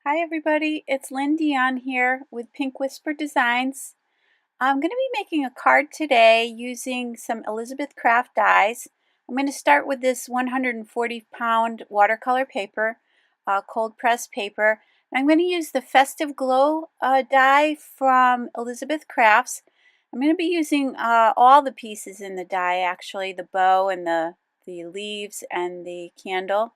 Hi everybody, it's Lynn Dion here with Pink Whisper Designs. I'm going to be making a card today using some Elizabeth Craft dies. I'm going to start with this 140-pound watercolor paper, cold press paper. And I'm going to use the Festive Glow die from Elizabeth Crafts. I'm going to be using all the pieces in the die, actually, the bow and the leaves and the candle.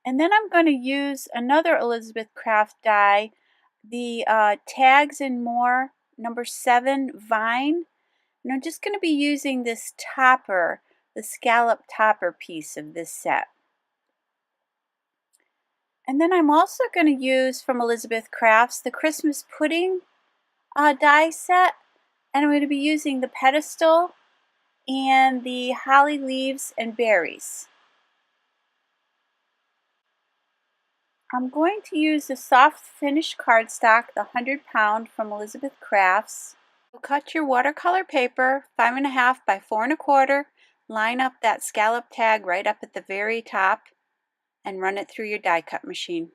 And then I'm going to use another Elizabeth Craft die, the Tags and More number 7 Vine. And I'm just going to be using this topper, the scallop topper piece of this set. And then I'm also going to use from Elizabeth Crafts the Christmas Pudding die set. And I'm going to be using the pedestal and the holly leaves and berries. I'm going to use the soft finish cardstock, the 100-pound from Elizabeth Crafts. So cut your watercolor paper 5.5 by 4.25. Line up that scallop tag right up at the very top and run it through your die cut machine.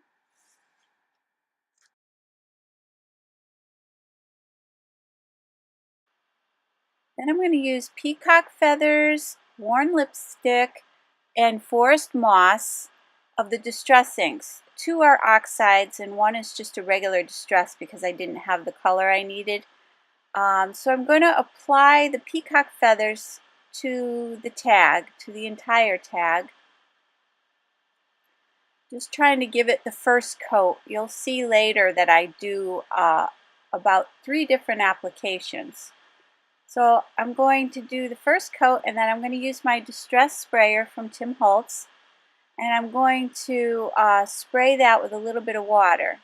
Then I'm going to use peacock feathers, worn lipstick, and forest moss of the distress inks. 2 are oxides and 1 is just a regular distress because I didn't have the color I needed. So I'm going to apply the peacock feathers to the tag, to the entire tag. Just trying to give it the first coat. You'll see later that I do about 3 different applications. So I'm going to do the first coat, and then I'm going to use my Distress sprayer from Holtz, and I'm going to spray that with a little bit of water.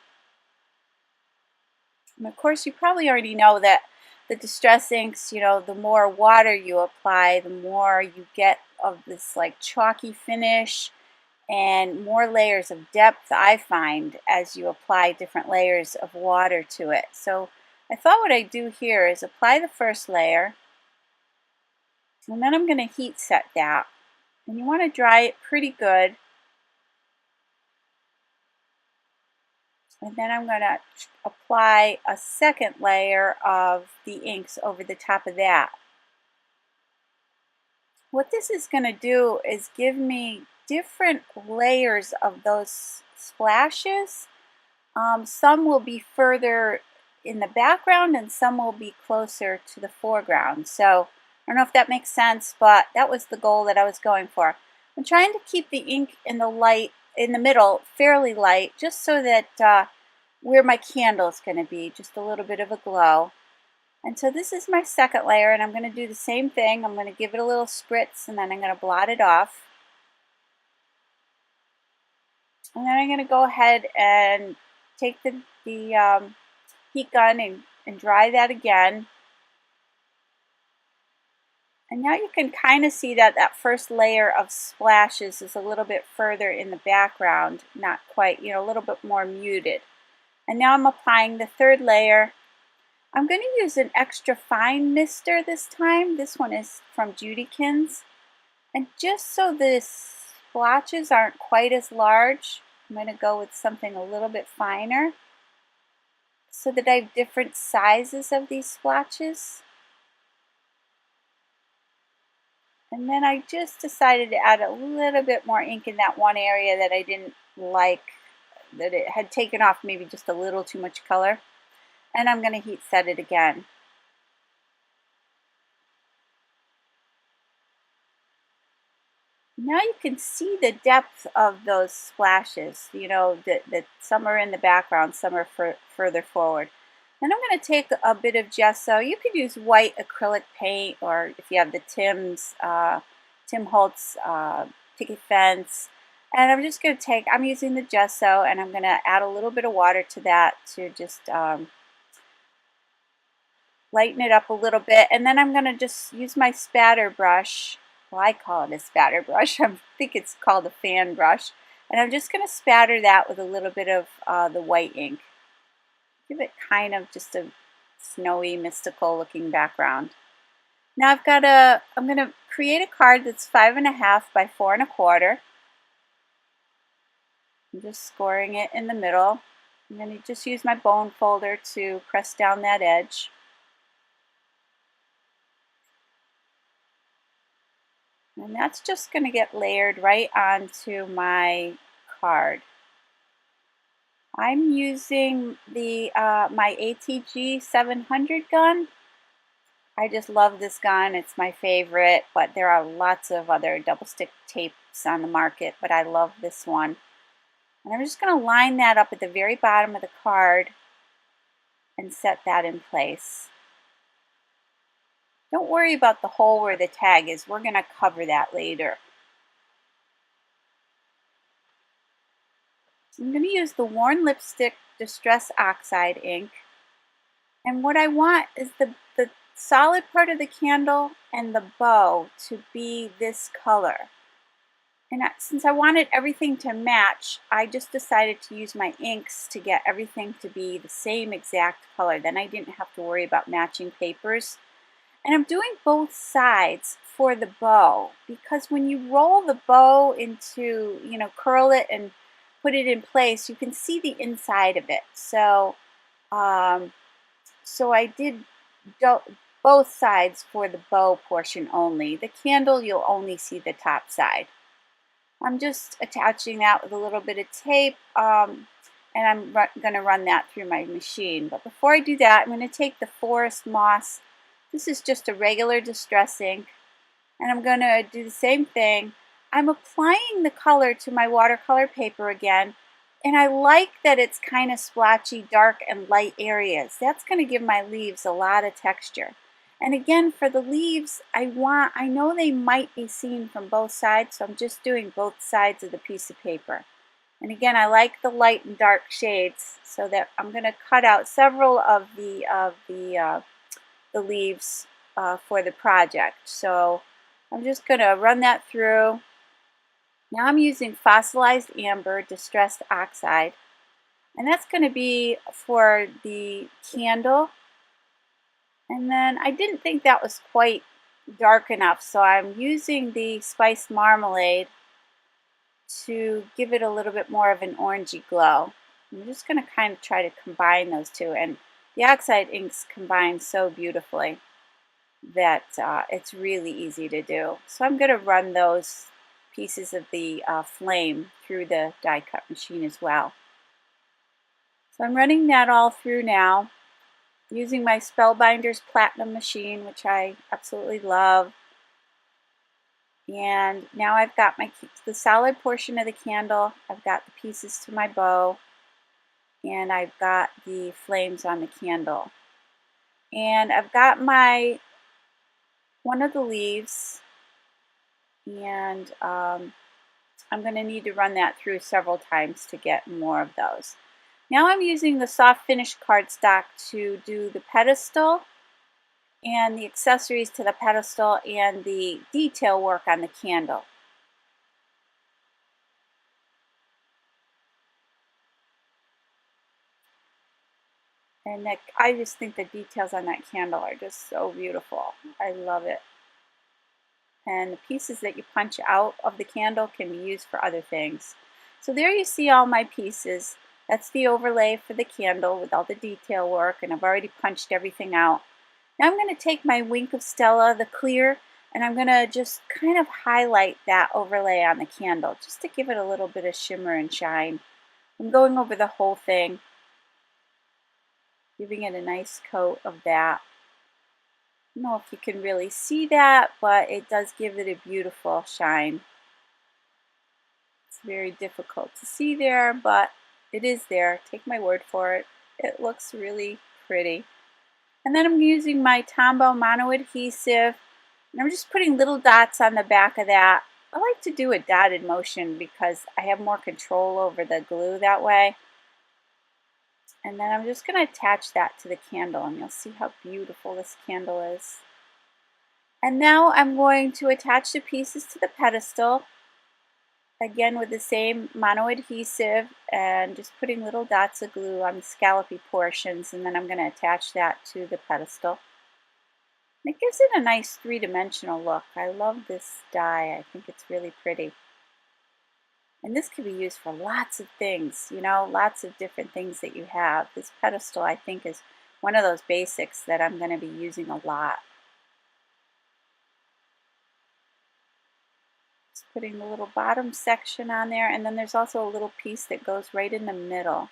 And of course, you probably already know that the distress inks, the more water you apply, the more you get of this like chalky finish and more layers of depth, I find, as you apply different layers of water to it. So I thought what I'd do here is apply the first layer, and then I'm going to heat set that. And you want to dry it pretty good. And then I'm going to apply a second layer of the inks over the top of that. What this is going to do is give me different layers of those splashes. Some will be further in the background and some will be closer to the foreground. So I don't know if that makes sense, but that was the goal that I was going for. I'm trying to keep the ink in the middle fairly light, just so that where my candle is going to be, just a little bit of a glow. And so this is my second layer, and I'm going to do the same thing. I'm going to give it a little spritz, and then I'm going to blot it off. And then I'm going to go ahead and take the heat gun and dry that again. And now you can kind of see that that first layer of splashes is a little bit further in the background, not quite, a little bit more muted. And now I'm applying the third layer. I'm going to use an extra fine mister this time. This one is from Judykins. And just so the splotches aren't quite as large, I'm going to go with something a little bit finer so that I have different sizes of these splotches. And then I just decided to add a little bit more ink in that one area that I didn't like, that it had taken off maybe just a little too much color. And I'm going to heat set it again. Now you can see the depth of those splashes, that some are in the background, some are further forward. Then I'm going to take a bit of gesso. You could use white acrylic paint, or if you have the Tim Holtz picket fence. And I'm just going to I'm using the gesso, and I'm going to add a little bit of water to that to just lighten it up a little bit. And then I'm going to just use my spatter brush. Well, I call it a spatter brush. I think it's called a fan brush. And I'm just going to spatter that with a little bit of the white ink. Give it kind of just a snowy, mystical looking background. Now I'm going to create a card that's 5.5 by 4.25. I'm just scoring it in the middle. I'm going to just use my bone folder to press down that edge. And that's just going to get layered right onto my card. I'm using the my ATG 700 gun. I just love this gun. It's my favorite, but there are lots of other double stick tapes on the market, but I love this one. And I'm just going to line that up at the very bottom of the card and set that in place. Don't worry about the hole where the tag is. We're going to cover that later. So I'm going to use the Worn Lipstick Distress Oxide ink. And what I want is the solid part of the candle and the bow to be this color. And since I wanted everything to match, I just decided to use my inks to get everything to be the same exact color. Then I didn't have to worry about matching papers. And I'm doing both sides for the bow because when you roll the bow into, curl it and put it in place, you can see the inside of it. So I did both sides for the bow portion only. The candle, you'll only see the top side. I'm just attaching that with a little bit of tape, and I'm going to run that through my machine. But before I do that, I'm going to take the Forest Moss. This is just a regular distress ink, and I'm going to do the same thing. I'm applying the color to my watercolor paper again, and I like that it's kind of splotchy, dark and light areas. That's going to give my leaves a lot of texture. And again, for the leaves, I know they might be seen from both sides, so I'm just doing both sides of the piece of paper. And again, I like the light and dark shades, so that I'm going to cut out several of the leaves for the project. So I'm just going to run that through. Now I'm using Fossilized Amber Distressed Oxide, and that's going to be for the candle. And then I didn't think that was quite dark enough, so I'm using the Spiced Marmalade to give it a little bit more of an orangey glow. I'm just going to kind of try to combine those two, and the Oxide inks combine so beautifully that it's really easy to do. So I'm going to run those pieces of the flame through the die cut machine as well. So I'm running that all through now, using my Spellbinders Platinum machine, which I absolutely love. And now I've got the solid portion of the candle, I've got the pieces to my bow, and I've got the flames on the candle. And I've got one of the leaves, and I'm going to need to run that through several times to get more of those. Now I'm using the soft finish cardstock to do the pedestal and the accessories to the pedestal and the detail work on the candle. And I just think the details on that candle are just so beautiful. I love it. And the pieces that you punch out of the candle can be used for other things. So there you see all my pieces. That's the overlay for the candle with all the detail work, and I've already punched everything out. Now I'm going to take my Wink of Stella, the clear, and I'm going to just kind of highlight that overlay on the candle just to give it a little bit of shimmer and shine. I'm going over the whole thing, giving it a nice coat of that. I don't know if you can really see that, but it does give it a beautiful shine. It's very difficult to see there, but it is there. Take my word for it. It looks really pretty. And then I'm using my Tombow mono adhesive, and I'm just putting little dots on the back of that. I like to do a dotted motion because I have more control over the glue that way. And then I'm just going to attach that to the candle, and you'll see how beautiful this candle is. And now I'm going to attach the pieces to the pedestal, again with the same mono adhesive, and just putting little dots of glue on the scallopy portions, and then I'm going to attach that to the pedestal. And it gives it a nice three-dimensional look. I love this die. I think it's really pretty. And this could be used for lots of things, you know, lots of different things that you have. This pedestal, I think, is one of those basics that I'm going to be using a lot. Just putting the little bottom section on there, and then there's also a little piece that goes right in the middle.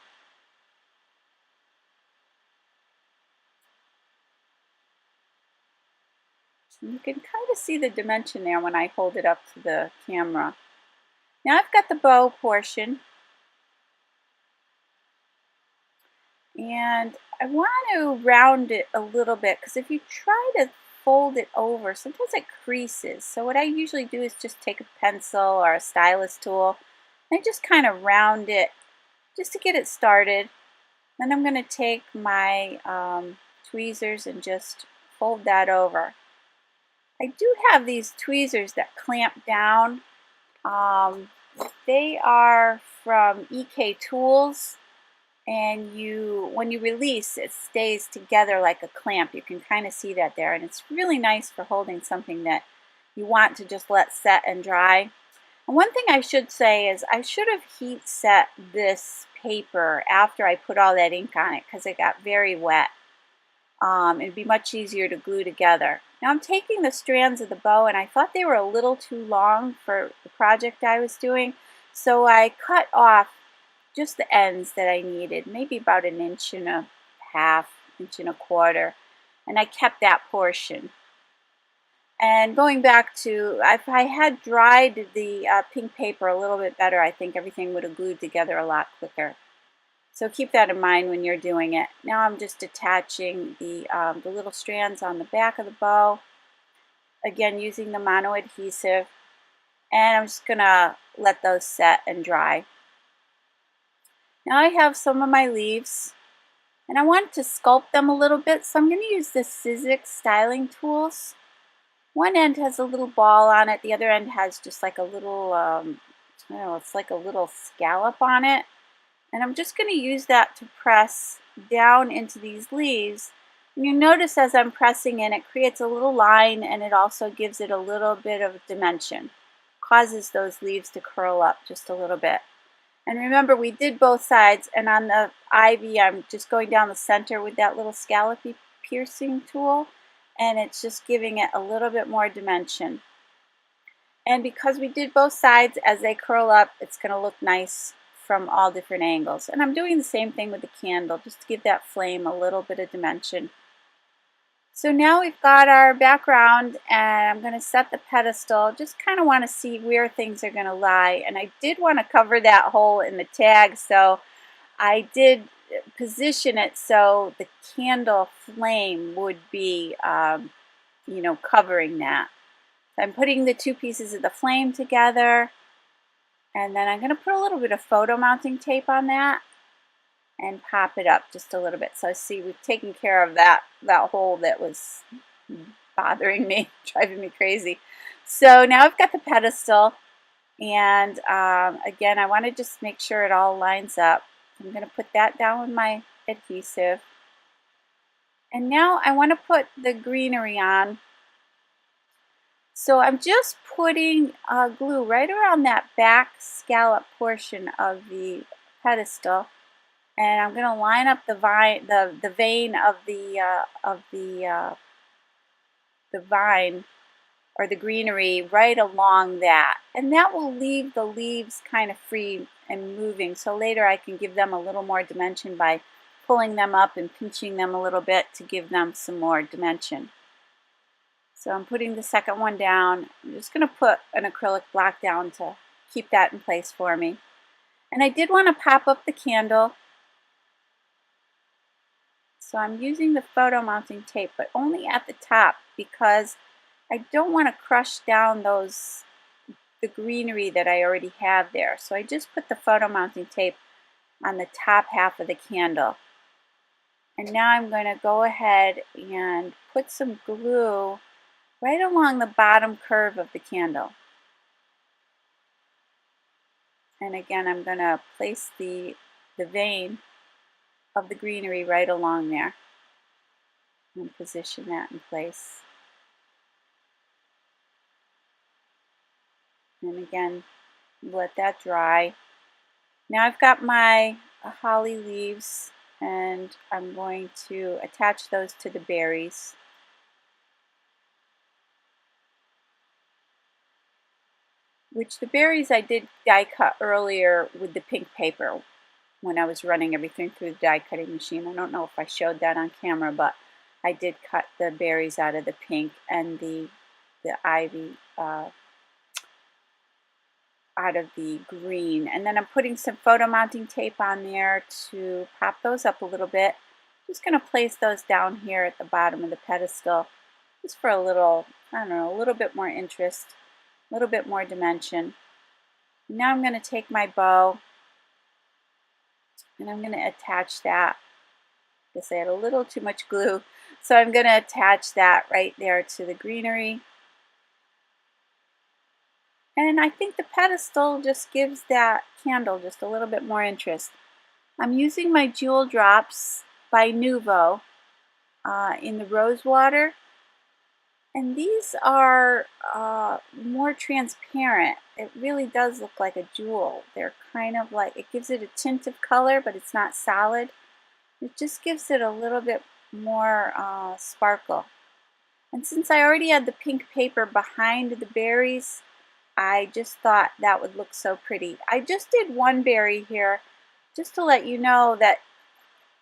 And you can kind of see the dimension there when I hold it up to the camera. Now I've got the bow portion, and I want to round it a little bit because if you try to fold it over, sometimes it creases. So what I usually do is just take a pencil or a stylus tool and I just kind of round it just to get it started. Then I'm going to take my tweezers and just fold that over. I do have these tweezers that clamp down. They are from EK Tools, and when you release, it stays together like a clamp. You can kind of see that there, and it's really nice for holding something that you want to just let set and dry. And one thing I should say is I should have heat set this paper after I put all that ink on it because it got very wet. It'd be much easier to glue together. Now I'm taking the strands of the bow, and I thought they were a little too long for the project I was doing, so I cut off just the ends that I needed, maybe about 1.5 inches, 1.25 inches, and I kept that portion. And going back to, if I had dried the pink paper a little bit better, I think everything would have glued together a lot quicker. So keep that in mind when you're doing it. Now I'm just attaching the little strands on the back of the bow, again using the mono adhesive, and I'm just going to let those set and dry. Now I have some of my leaves, and I want to sculpt them a little bit, so I'm going to use the Sizzix styling tools. One end has a little ball on it, the other end has just like a little, I don't know, it's like a little scallop on it. And I'm just going to use that to press down into these leaves. And you notice as I'm pressing in, it creates a little line, and it also gives it a little bit of dimension. Causes those leaves to curl up just a little bit. And remember, we did both sides, and on the ivy, I'm just going down the center with that little scallopy piercing tool, and it's just giving it a little bit more dimension. And because we did both sides, as they curl up, it's going to look nice from all different angles. And I'm doing the same thing with the candle, just to give that flame a little bit of dimension. So now we've got our background, and I'm going to set the pedestal. Just kind of want to see where things are going to lie. And I did want to cover that hole in the tag, so I did position it so the candle flame would be, you know, covering that. So I'm putting the two pieces of the flame together, and then I'm going to put a little bit of photo mounting tape on that and pop it up just a little bit. So see, we've taken care of that hole that was bothering me, driving me crazy. So now I've got the pedestal, and again, I want to just make sure it all lines up. I'm going to put that down with my adhesive. And now I want to put the greenery on. So I'm just putting glue right around that back scallop portion of the pedestal, and I'm going to line up the vein of the vine or the greenery right along that, and that will leave the leaves kind of free and moving. So later I can give them a little more dimension by pulling them up and pinching them a little bit to give them some more dimension. So I'm putting the second one down. I'm just going to put an acrylic block down to keep that in place for me. And I did want to pop up the candle. So I'm using the photo mounting tape, but only at the top because I don't want to crush down the greenery that I already have there. So I just put the photo mounting tape on the top half of the candle. And now I'm going to go ahead and put some glue right along the bottom curve of the candle. And again, I'm going to place the vein of the greenery right along there and position that in place. And again, let that dry. Now I've got my holly leaves, and I'm going to attach those to the berries. Which the berries I did die cut earlier with the pink paper when I was running everything through the die cutting machine. I don't know if I showed that on camera, but I did cut the berries out of the pink and the ivy out of the green. And then I'm putting some photo mounting tape on there to pop those up a little bit. Just going to place those down here at the bottom of the pedestal just for a little, I don't know, a little bit more interest, a little bit more dimension. Now I'm going to take my bow and I'm going to attach that. I guess I had a little too much glue, so I'm going to attach that right there to the greenery. And I think the pedestal just gives that candle just a little bit more interest. I'm using my Jewel Drops by Nuvo in the rose water. And these are more transparent. It really does look like a jewel. They're kind of like, it gives it a tint of color, but it's not solid. It just gives it a little bit more sparkle. And since I already had the pink paper behind the berries, I just thought that would look so pretty. I just did one berry here just to let you know that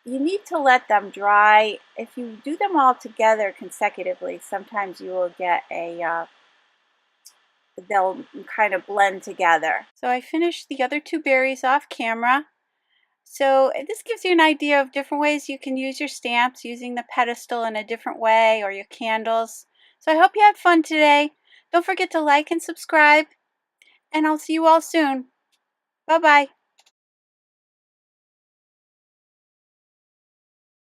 you need to let them dry. If you do them all together consecutively, sometimes you will get they'll kind of blend together. So I finished the other two berries off camera. So this gives you an idea of different ways you can use your stamps, using the pedestal in a different way, or your candles. So I hope you had fun today. Don't forget to like and subscribe, and I'll see you all soon. Bye-bye.